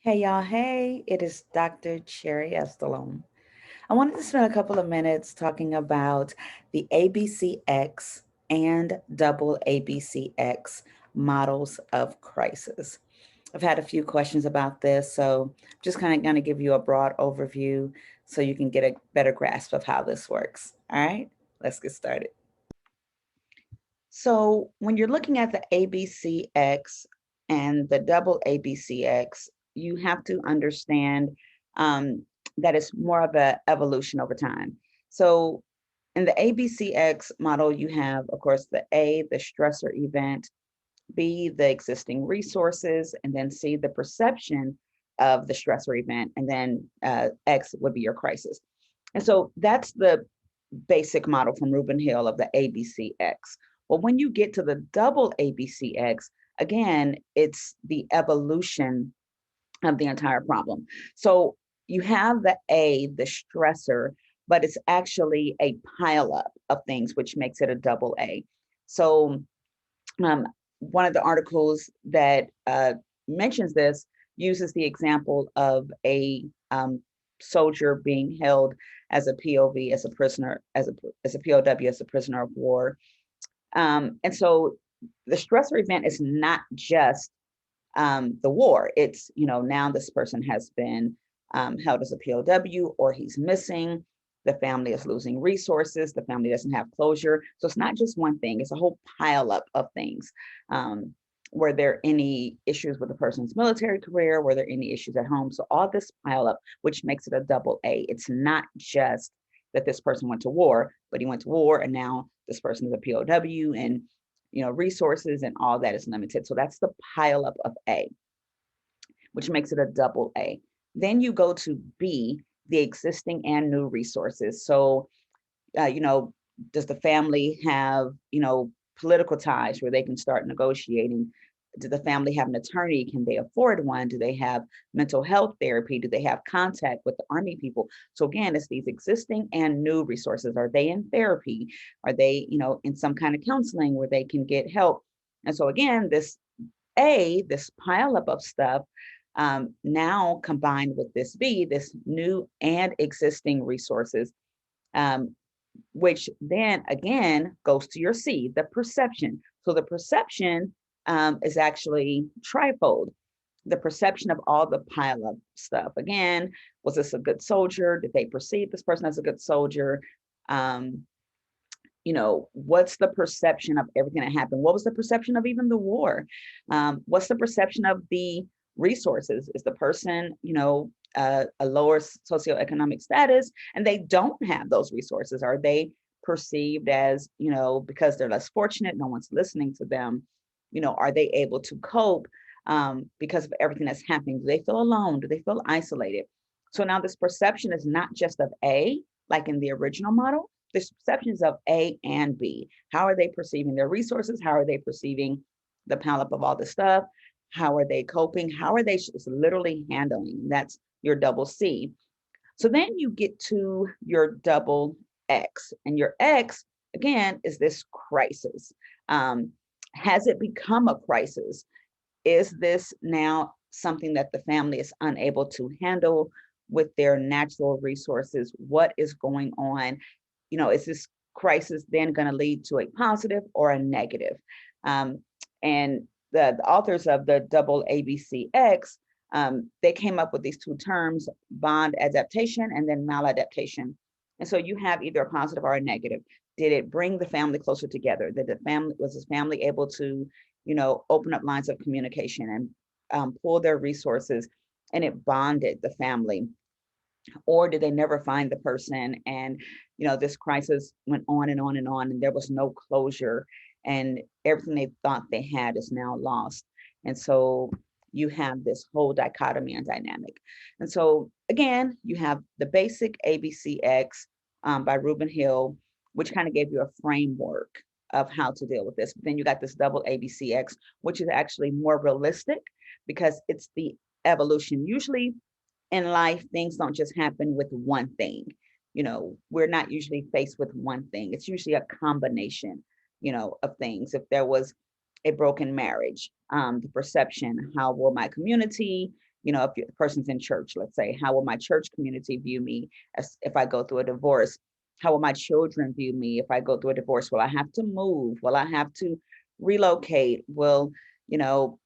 Hey y'all, hey, it is Dr. Cherry Estelhomme. I wanted to spend a couple of minutes talking about the ABCX and double ABCX models of crisis. I've had a few questions about this, so I'm just kind of going to give you a broad overview so you can get a better grasp of how this works. All right, let's get started. So when you're looking at the ABCX and the double ABCX, you have to understand um, that it's more of an evolution over time. So in the ABCX model, you have, of course, the A, the stressor event, B, the existing resources, and then C, the perception of the stressor event, and then X would be your crisis. And so that's the basic model from Rubin Hill of the ABCX. Well, when you get to the double ABCX, again, it's the evolution of the entire problem. So you have the A, the stressor, but it's actually a pileup of things, which makes it a double A. So um, one of the articles that mentions this uses the example of a soldier being held as a POV, as a prisoner, as a POW, as a prisoner of war. And so the stressor event is not just the war. It's, now this person has been held as a POW or he's missing. The family is losing resources. The family doesn't have closure. So it's not just one thing, it's a whole pile up of things. Were there any issues with the person's military career? Were there any issues at home? So all this pile up, which makes it a double A. It's not just that this person went to war, but he went to war and now this person is a POW and resources and all that is limited. So that's the pile up of A, which makes it a double A. Then you go to B, the existing and new resources. So, does the family have, political ties where they can start negotiating? Do the family have an attorney? Can they afford one? Do they have mental health therapy? Do they have contact with the Army people? So again, it's these existing and new resources. Are they in therapy? Are they, in some kind of counseling where they can get help? And so again, this pileup of stuff, now combined with this B, this new and existing resources, um, which then again goes to your C, the perception. So the perception is actually trifold. The perception of all the pile up stuff. Again, was this a good soldier? Did they perceive this person as a good soldier? Um, what's the perception of everything that happened? What was the perception of even the war? What's the perception of the resources? Is the person, a lower socioeconomic status and they don't have those resources? Are they perceived as, because they're less fortunate, no one's listening to them? Are they able to cope because of everything that's happening? Do they feel alone? Do they feel isolated? So now this perception is not just of A, like in the original model, the perceptions of A and B. How are they perceiving their resources? How are they perceiving the pileup of all this stuff? How are they coping? How are they just literally handling? That's your double C. So then you get to your double X, and your X again is this crisis. Has it become a crisis? Is this now something that the family is unable to handle with their natural resources? What is going on? Is this crisis then going to lead to a positive or a negative? And the authors of the double ABCX, they came up with these two terms, bond adaptation and then maladaptation. And so you have either a positive or a negative. Did it bring the family closer together? Was this family able to, open up lines of communication and pull their resources, and it bonded the family? Or did they never find the person and this crisis went on and on and on and there was no closure and everything they thought they had is now lost? And so you have this whole dichotomy and dynamic. And so again, you have the basic ABCX by Rubin Hill, which kind of gave you a framework of how to deal with this. But then you got this double ABCX, which is actually more realistic because it's the evolution. Usually in life, things don't just happen with one thing. We're not usually faced with one thing. It's usually a combination, of things. If there was a broken marriage, the perception, how will my community, if the person's in church, let's say, how will my church community view me as if I go through a divorce? How will my children view me if I go through a divorce? Will I have to move? Will I have to relocate? You know,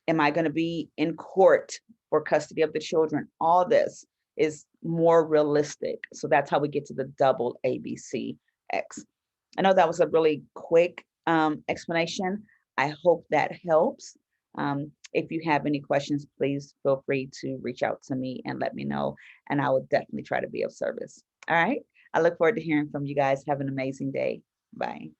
am I going to be in court for custody of the children? All this is more realistic. So that's how we get to the double ABCX. I know that was a really quick explanation. I hope that helps. If you have any questions, please feel free to reach out to me and let me know, and I will definitely try to be of service. All right. I look forward to hearing from you guys. Have an amazing day. Bye.